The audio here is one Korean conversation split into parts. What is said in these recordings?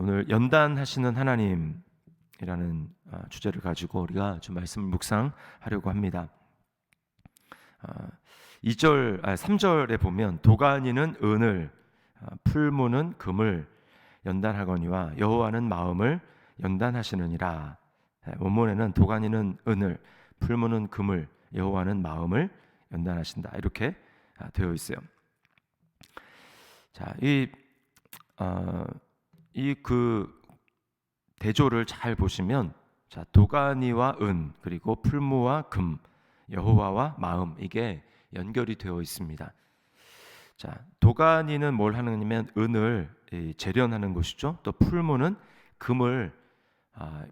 오늘 연단하시는 하나님이라는 주제를 가지고 우리가 좀 말씀을 묵상하려고 합니다. 3절에 보면 도가니는 은을 풀무는 금을 연단하거니와 여호와는 마음을 연단하시느니라. 원문에는 도가니는 은을 풀무는 금을 여호와는 마음을 연단하신다 이렇게 되어 있어요. 자, 그 대조를 잘 보시면 자, 도가니와 은 그리고 풀무와 금 여호와와 마음 이게 연결이 되어 있습니다. 자, 도가니는 뭘 하느냐면 은을 재련하는 것이죠. 또 풀무는 금을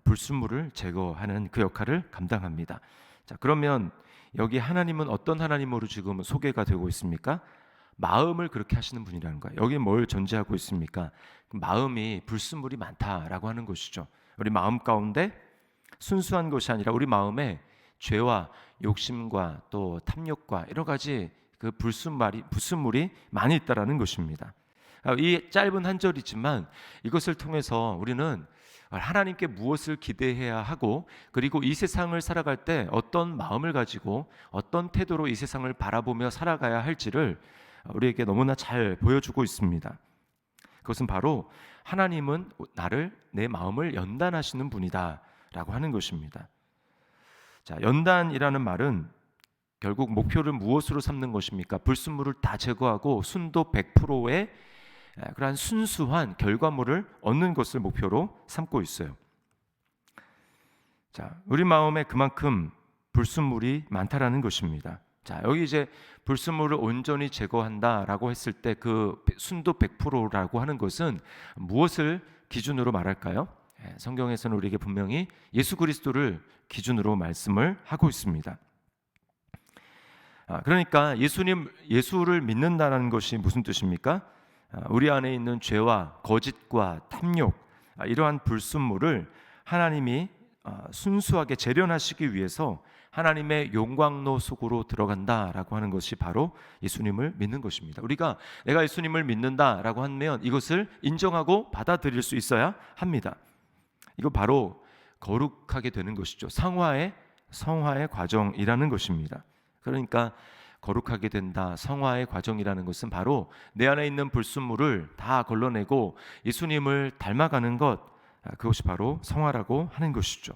불순물을 제거하는 그 역할을 감당합니다. 자, 그러면 여기 하나님은 어떤 하나님으로 지금 소개가 되고 있습니까? 마음을 그렇게 하시는 분이라는 거예요. 여기 뭘 전제하고 있습니까? 마음이 불순물이 많다라고 하는 것이죠. 우리 마음 가운데 순수한 것이 아니라 우리 마음에 죄와 욕심과 또 탐욕과 여러 가지 그 불순물이 많이 있다라는 것입니다. 이 짧은 한 절이지만 이것을 통해서 우리는 하나님께 무엇을 기대해야 하고 그리고 이 세상을 살아갈 때 어떤 마음을 가지고 어떤 태도로 이 세상을 바라보며 살아가야 할지를 우리에게 너무나 잘 보여주고 있습니다. 그것은 바로 하나님은 내 마음을 연단하시는 분이다 라고 하는 것입니다. 자, 연단이라는 말은 결국 목표를 무엇으로 삼는 것입니까? 불순물을 다 제거하고 순도 100%의 그러한 순수한 결과물을 얻는 것을 목표로 삼고 있어요. 자, 우리 마음에 그만큼 불순물이 많다라는 것입니다. 자, 여기 이제 불순물을 온전히 제거한다라고 했을 때 그 순도 100%라고 하는 것은 무엇을 기준으로 말할까요? 성경에서는 우리에게 분명히 예수 그리스도를 기준으로 말씀을 하고 있습니다. 그러니까 예수를 믿는다는 것이 무슨 뜻입니까? 우리 안에 있는 죄와 거짓과 탐욕 이러한 불순물을 하나님이 순수하게 재련하시기 위해서 하나님의 용광로 속으로 들어간다라고 하는 것이 바로 예수님을 믿는 것입니다. 우리가 내가 예수님을 믿는다라고 하면 이것을 인정하고 받아들일 수 있어야 합니다. 이거 바로 거룩하게 되는 것이죠. 성화의 과정이라는 것입니다. 그러니까 거룩하게 된다, 성화의 과정이라는 것은 바로 내 안에 있는 불순물을 다 걸러내고 예수님을 닮아가는 것, 그것이 바로 성화라고 하는 것이죠.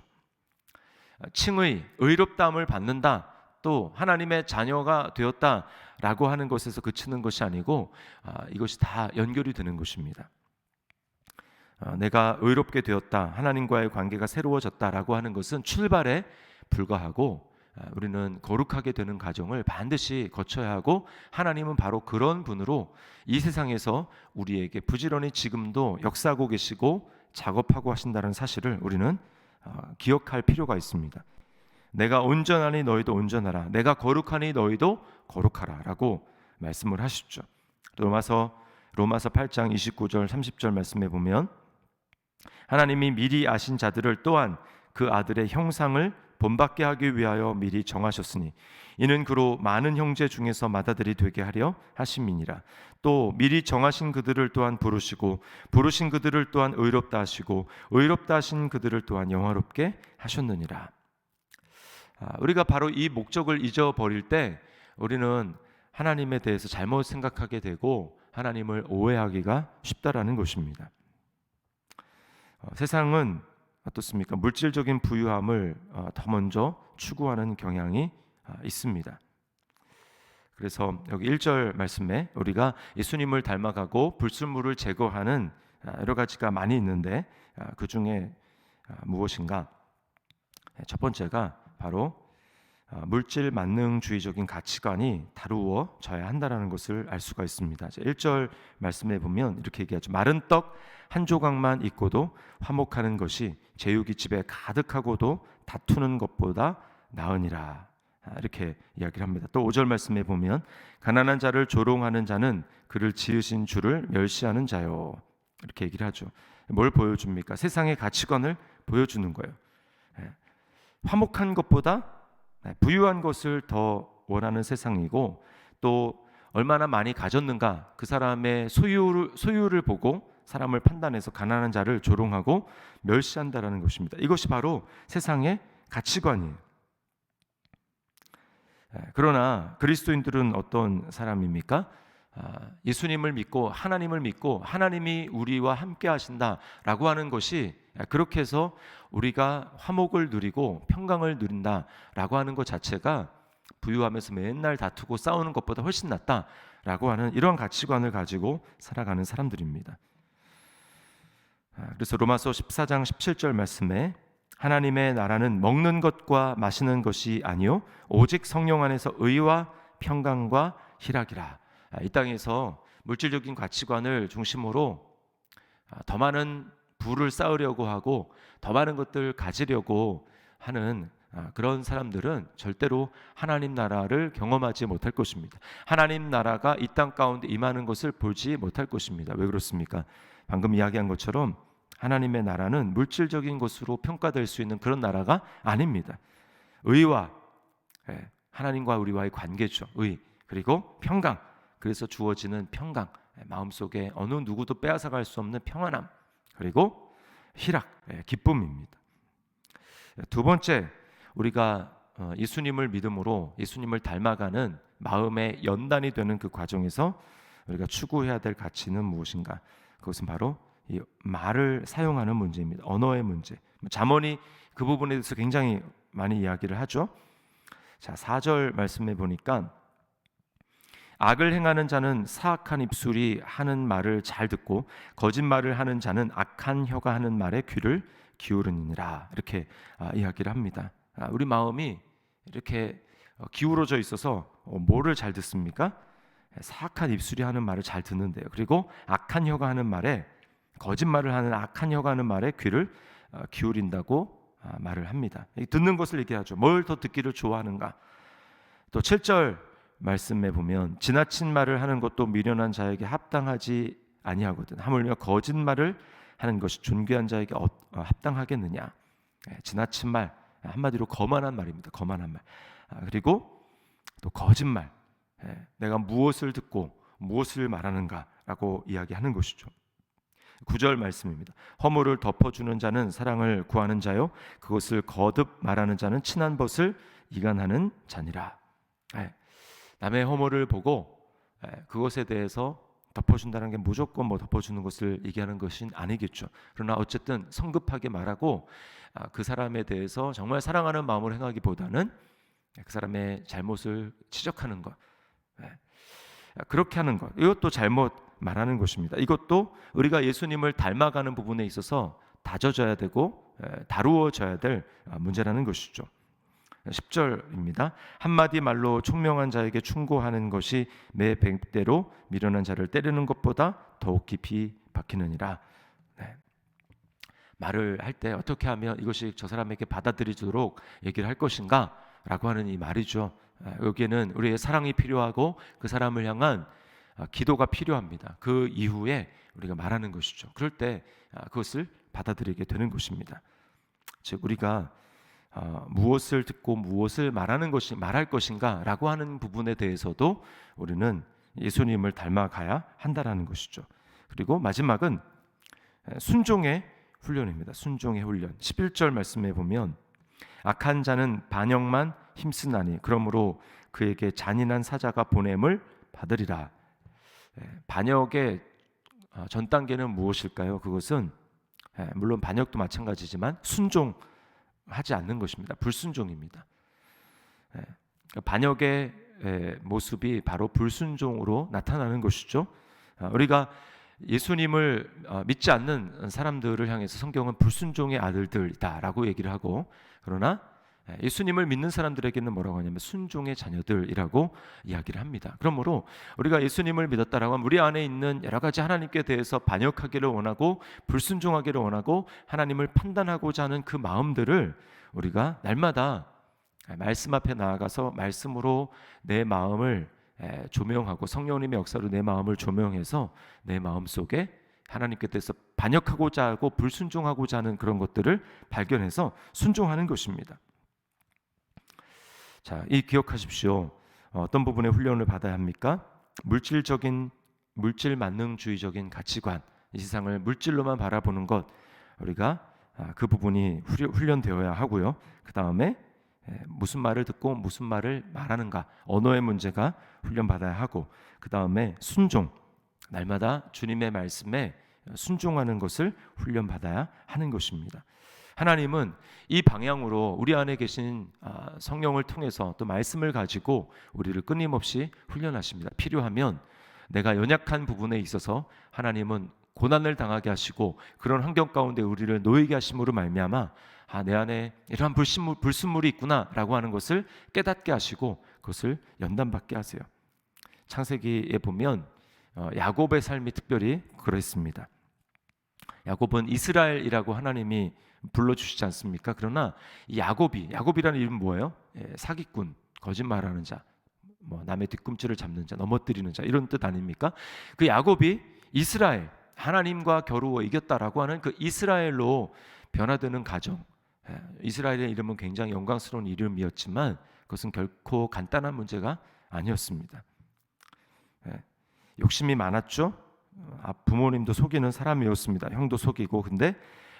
칭의, 의롭다함을 받는다, 또 하나님의 자녀가 되었다라고 하는 것에서 그치는 것이 아니고 이것이 다 연결이 되는 것입니다. 내가 의롭게 되었다, 하나님과의 관계가 새로워졌다라고 하는 것은 출발에 불과하고 우리는 거룩하게 되는 과정을 반드시 거쳐야 하고 하나님은 바로 그런 분으로 이 세상에서 우리에게 부지런히 지금도 역사하고 계시고 작업하고 하신다는 사실을 우리는 기억할 필요가 있습니다. 내가 온전하니 너희도 온전하라, 내가 거룩하니 너희도 거룩하라 라고 말씀을 하시죠. 로마서 8장 29절 30절 말씀에 보면 하나님이 미리 아신 자들을 또한 그 아들의 형상을 본받게 하기 위하여 미리 정하셨으니 이는 그로 많은 형제 중에서 맏아들이 되게 하려 하심이니라. 또 미리 정하신 그들을 또한 부르시고 부르신 그들을 또한 의롭다 하시고 의롭다 하신 그들을 또한 영화롭게 하셨느니라. 우리가 바로 이 목적을 잊어버릴 때 우리는 하나님에 대해서 잘못 생각하게 되고 하나님을 오해하기가 쉽다라는 것입니다. 세상은 어떻습니까? 물질적인 부유함을 더 먼저 추구하는 경향이 있습니다. 그래서 여기 1절 말씀에 우리가 예수님을 닮아가고 불순물을 제거하는 여러 가지가 많이 있는데 그 중에 무엇인가? 첫 번째가 바로 물질 만능주의적인 가치관이 다루어져야 한다는 것을 알 수가 있습니다. 1절 말씀에 보면 이렇게 얘기하죠. 마른 떡 한 조각만 있고도 화목하는 것이 제육이 집에 가득하고도 다투는 것보다 나으니라. 이렇게 이야기를 합니다. 또 5절 말씀에 보면 가난한 자를 조롱하는 자는 그를 지으신 주를 멸시하는 자요. 이렇게 얘기를 하죠. 뭘 보여줍니까? 세상의 가치관을 보여주는 거예요. 화목한 것보다 부유한 것을 더 원하는 세상이고 또 얼마나 많이 가졌는가 그 사람의 소유를 보고 사람을 판단해서 가난한 자를 조롱하고 멸시한다라는 것입니다. 이것이 바로 세상의 가치관이에요. 그러나 그리스도인들은 어떤 사람입니까? 예수님을 믿고 하나님을 믿고 하나님이 우리와 함께 하신다라고 하는 것이, 그렇게 해서 우리가 화목을 누리고 평강을 누린다라고 하는 것 자체가 부유하면서 맨날 다투고 싸우는 것보다 훨씬 낫다라고 하는 이런 가치관을 가지고 살아가는 사람들입니다. 그래서 로마서 14장 17절 말씀에 하나님의 나라는 먹는 것과 마시는 것이 아니요 오직 성령 안에서 의와 평강과 희락이라. 이 땅에서 물질적인 가치관을 중심으로 더 많은 부를 쌓으려고 하고 더 많은 것들 가지려고 하는 그런 사람들은 절대로 하나님 나라를 경험하지 못할 것입니다. 하나님 나라가 이 땅 가운데 임하는 것을 보지 못할 것입니다. 왜 그렇습니까? 방금 이야기한 것처럼 하나님의 나라는 물질적인 것으로 평가될 수 있는 그런 나라가 아닙니다. 의와 하나님과 우리와의 관계죠. 의, 그리고 평강. 그래서 주어지는 평강, 마음속에 어느 누구도 빼앗아갈 수 없는 평안함, 그리고 희락, 기쁨입니다. 두 번째, 우리가 예수님을 믿음으로 예수님을 닮아가는 마음의 연단이 되는 그 과정에서 우리가 추구해야 될 가치는 무엇인가? 그것은 바로 이 말을 사용하는 문제입니다. 언어의 문제. 잠언이 그 부분에 대해서 굉장히 많이 이야기를 하죠. 자, 4절 말씀해 보니까 악을 행하는 자는 사악한 입술이 하는 말을 잘 듣고 거짓말을 하는 자는 악한 혀가 하는 말에 귀를 기울이니라. 이렇게 이야기를 합니다. 우리 마음이 이렇게 기울어져 있어서 뭐를 잘 듣습니까? 사악한 입술이 하는 말을 잘 듣는데요. 그리고 악한 혀가 하는 말에, 거짓말을 하는 악한 혀가 하는 말에 귀를 기울인다고 말을 합니다. 듣는 것을 얘기하죠. 뭘 더 듣기를 좋아하는가? 또 7절 말씀에 보면 지나친 말을 하는 것도 미련한 자에게 합당하지 아니하거든. 하물며 거짓말을 하는 것이 존귀한 자에게 합당하겠느냐. 지나친 말, 한마디로 거만한 말입니다. 거만한 말. 그리고 또 거짓말. 내가 무엇을 듣고 무엇을 말하는가라고 이야기하는 것이죠. 9절 말씀입니다. 허물을 덮어주는 자는 사랑을 구하는 자요 그것을 거듭 말하는 자는 친한 벗을 이간하는 자니라. 남의 허물을 보고 그것에 대해서 덮어준다는 게 무조건 뭐 덮어주는 것을 얘기하는 것은 아니겠죠. 그러나 어쨌든 성급하게 말하고 그 사람에 대해서 정말 사랑하는 마음으로 행하기보다는 그 사람의 잘못을 지적하는 것, 그렇게 하는 것, 이것도 잘못 말하는 것입니다. 이것도 우리가 예수님을 닮아가는 부분에 있어서 다져져야 되고 다루어져야 될 문제라는 것이죠. 10절입니다. 한마디 말로 총명한 자에게 충고하는 것이 매 100대로 미련한 자를 때리는 것보다 더욱 깊이 박히느니라. 말을 할 때 어떻게 하면 이것이 저 사람에게 받아들이도록 얘기를 할 것인가 라고 하는 이 말이죠. 여기에는 우리의 사랑이 필요하고 그 사람을 향한 기도가 필요합니다. 그 이후에 우리가 말하는 것이죠. 그럴 때 그것을 받아들이게 되는 것입니다. 즉 우리가 무엇을 듣고 무엇을 말할 것인가라고 하는 부분에 대해서도 우리는 예수님을 닮아가야 한다라는 것이죠. 그리고 마지막은 순종의 훈련입니다. 순종의 훈련. 11절 말씀에 보면 악한 자는 반역만 힘쓰나니 그러므로 그에게 잔인한 사자가 보냄을 받으리라. 반역의 전 단계는 무엇일까요? 그것은 물론 반역도 마찬가지지만 순종하지 않는 것입니다. 불순종입니다. 반역의 모습이 바로 불순종으로 나타나는 것이죠. 우리가 예수님을 믿지 않는 사람들을 향해서 성경은 불순종의 아들들이다라고 얘기를 하고, 그러나 예수님을 믿는 사람들에게는 뭐라고 하냐면 순종의 자녀들이라고 이야기를 합니다. 그러므로 우리가 예수님을 믿었다라고 하면 우리 안에 있는 여러 가지 하나님께 대해서 반역하기를 원하고 불순종하기를 원하고 하나님을 판단하고자 하는 그 마음들을 우리가 날마다 말씀 앞에 나아가서 말씀으로 내 마음을 조명하고 성령님의 역사로 내 마음을 조명해서 내 마음 속에 하나님께 대해서 반역하고자 하고 불순종하고자 하는 그런 것들을 발견해서 순종하는 것입니다. 자, 이 기억하십시오. 어떤 부분에 훈련을 받아야 합니까? 물질 만능주의적인 가치관, 이 세상을 물질로만 바라보는 것, 우리가 그 부분이 훈련되어야 하고요. 그 다음에 무슨 말을 듣고 무슨 말을 말하는가, 언어의 문제가 훈련받아야 하고, 그 다음에 순종, 날마다 주님의 말씀에 순종하는 것을 훈련받아야 하는 것입니다. 하나님은 이 방향으로 우리 안에 계신 성령을 통해서 또 말씀을 가지고 우리를 끊임없이 훈련하십니다. 필요하면 내가 연약한 부분에 있어서 하나님은 고난을 당하게 하시고 그런 환경 가운데 우리를 놓이게 하심으로 말미암아 내 안에 이러한 불순물이 있구나라고 하는 것을 깨닫게 하시고 그것을 연단받게 하세요. 창세기에 보면 야곱의 삶이 특별히 그랬습니다. 야곱은 이스라엘이라고 하나님이 불러주시지 않습니까? 그러나 이 야곱이라는 이름은 뭐예요? 사기꾼, 거짓말하는 자, 남의 뒤꿈치를 잡는 자, 넘어뜨리는 자, 이런 뜻 아닙니까? 그 야곱이 이스라엘, 하나님과 겨루어 이겼다라고 하는 그 이스라엘로 변화되는 과정. 이스라엘의 이름은 굉장히 영광스러운 이름이었지만 그것은 결코 간단한 문제가 아니었습니다. 욕심이 많았죠. 부모님도 속이는 사람이었습니다. 형도 속이고. 근데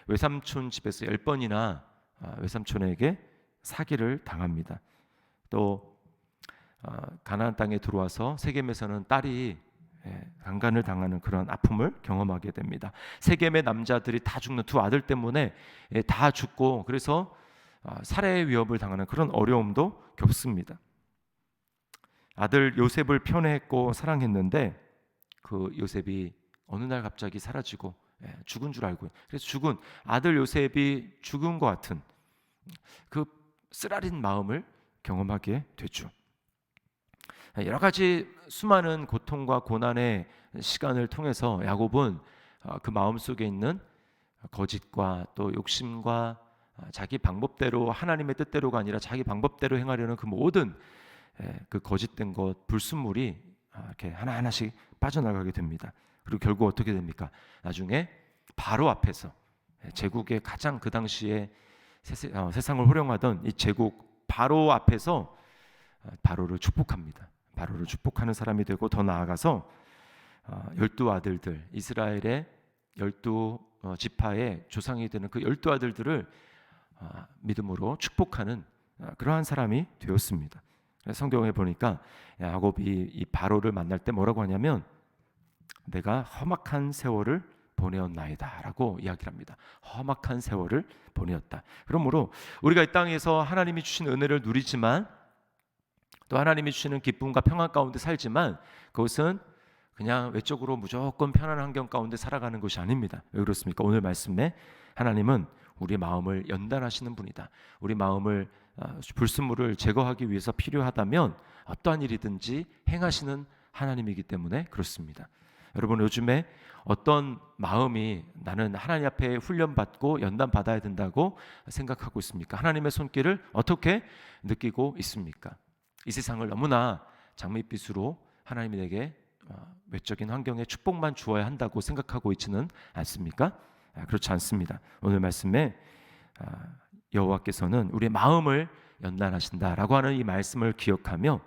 외삼촌 집에서 10번이나 외삼촌에게 사기를 당합니다. 또 가나안 땅에 들어와서 세겜에서는 딸이 강간을 당하는 그런 아픔을 경험하게 됩니다. 세겜의 남자들이 다 죽는 두 아들 때문에 다 죽고, 그래서 살해의 위협을 당하는 그런 어려움도 겪습니다. 아들 요셉을 편애했고 사랑했는데 그 요셉이 어느 날 갑자기 사라지고 죽은 줄 알고, 그래서 죽은 아들 요셉이 죽은 것 같은 그 쓰라린 마음을 경험하게 되죠. 여러 가지 수많은 고통과 고난의 시간을 통해서 야곱은 그 마음속에 있는 거짓과 또 욕심과 자기 방법대로, 하나님의 뜻대로가 아니라 자기 방법대로 행하려는 그 모든 그 거짓된 것, 불순물이 이렇게 하나하나씩 빠져나가게 됩니다. 그리고 결국 어떻게 됩니까? 나중에 바로 앞에서, 제국의 가장 그 당시에 세상을 호령하던 이 제국 바로 앞에서 바로를 축복합니다. 바로를 축복하는 사람이 되고, 더 나아가서 12아들들, 이스라엘의 12지파의 조상이 되는 그 12아들들을 믿음으로 축복하는 그러한 사람이 되었습니다. 성경에 보니까 야곱이 이 바로를 만날 때 뭐라고 하냐면 내가 험악한 세월을 보내었나이다 라고 이야기를 합니다. 험악한 세월을 보내었다. 그러므로 우리가 이 땅에서 하나님이 주신 은혜를 누리지만 또 하나님이 주시는 기쁨과 평안 가운데 살지만 그것은 그냥 외적으로 무조건 편안한 환경 가운데 살아가는 것이 아닙니다. 왜 그렇습니까? 오늘 말씀에 하나님은 우리 마음을 연단하시는 분이다. 우리 마음을 불순물을 제거하기 위해서 필요하다면 어떠한 일이든지 행하시는 하나님이기 때문에 그렇습니다. 여러분, 요즘에 어떤 마음이 나는 하나님 앞에 훈련받고 연단받아야 된다고 생각하고 있습니까? 하나님의 손길을 어떻게 느끼고 있습니까? 이 세상을 너무나 장밋빛으로 하나님이 내게 외적인 환경에 축복만 주어야 한다고 생각하고 있지는 않습니까? 그렇지 않습니다. 오늘 말씀에 여호와께서는 우리의 마음을 연단하신다라고 하는 이 말씀을 기억하며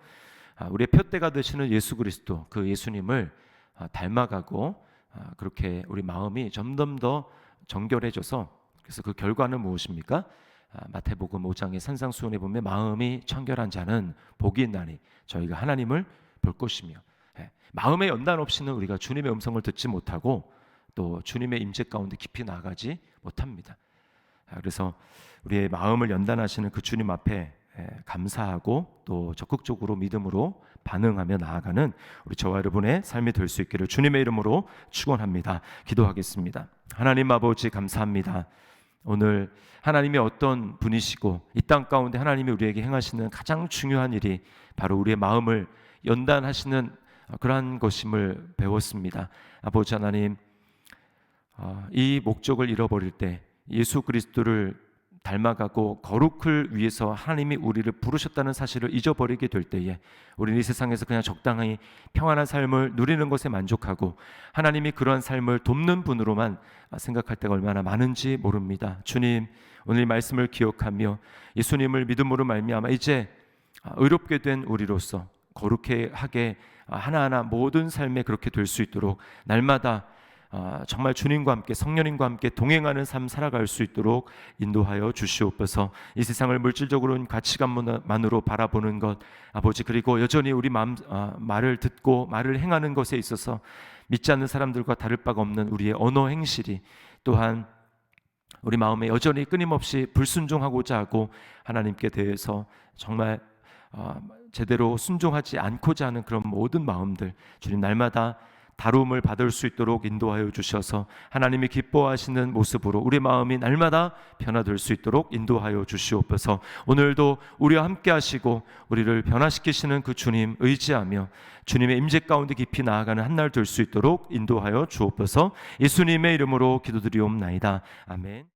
우리의 표대가 되시는 예수 그리스도, 그 예수님을 닮아가고 그렇게 우리 마음이 점점 더 정결해져서, 그래서 그 결과는 무엇입니까? 마태복음 5장의 산상수훈에 보면 마음이 청결한 자는 복이 있나니 저희가 하나님을 볼 것이며, 마음의 연단 없이는 우리가 주님의 음성을 듣지 못하고 또 주님의 임재 가운데 깊이 나가지 못합니다. 그래서 우리의 마음을 연단하시는 그 주님 앞에 감사하고 또 적극적으로 믿음으로 반응하며 나아가는 우리 저와 여러분의 삶이 될 수 있기를 주님의 이름으로 축원합니다. 기도하겠습니다. 하나님 아버지, 감사합니다. 오늘 하나님이 어떤 분이시고 이 땅 가운데 하나님이 우리에게 행하시는 가장 중요한 일이 바로 우리의 마음을 연단하시는 그러한 것임을 배웠습니다. 아버지 하나님, 이 목적을 잃어버릴 때 예수 그리스도를 닮아가고 거룩을 위해서 하나님이 우리를 부르셨다는 사실을 잊어버리게 될 때에 우리는 이 세상에서 그냥 적당히 평안한 삶을 누리는 것에 만족하고 하나님이 그러한 삶을 돕는 분으로만 생각할 때가 얼마나 많은지 모릅니다. 주님, 오늘 말씀을 기억하며 예수님을 믿음으로 말미암아 이제 의롭게 된 우리로서 거룩하게 하나하나 모든 삶에 그렇게 될 수 있도록 날마다 정말 주님과 함께 성령님과 함께 동행하는 삶 살아갈 수 있도록 인도하여 주시옵소서. 이 세상을 물질적으로는 가치관만으로 바라보는 것 아버지, 그리고 여전히 우리 말을 듣고 말을 행하는 것에 있어서 믿지 않는 사람들과 다를 바가 없는 우리의 언어 행실이 또한 우리 마음에 여전히 끊임없이 불순종하고자 하고 하나님께 대해서 정말 제대로 순종하지 않고자 하는 그런 모든 마음들 주님 날마다 다룸을 받을 수 있도록 인도하여 주셔서 하나님이 기뻐하시는 모습으로 우리 마음이 날마다 변화될 수 있도록 인도하여 주시옵소서. 오늘도 우리와 함께 하시고 우리를 변화시키시는 그 주님 의지하며 주님의 임재 가운데 깊이 나아가는 한 날 될 수 있도록 인도하여 주옵소서. 예수님의 이름으로 기도드리옵나이다. 아멘.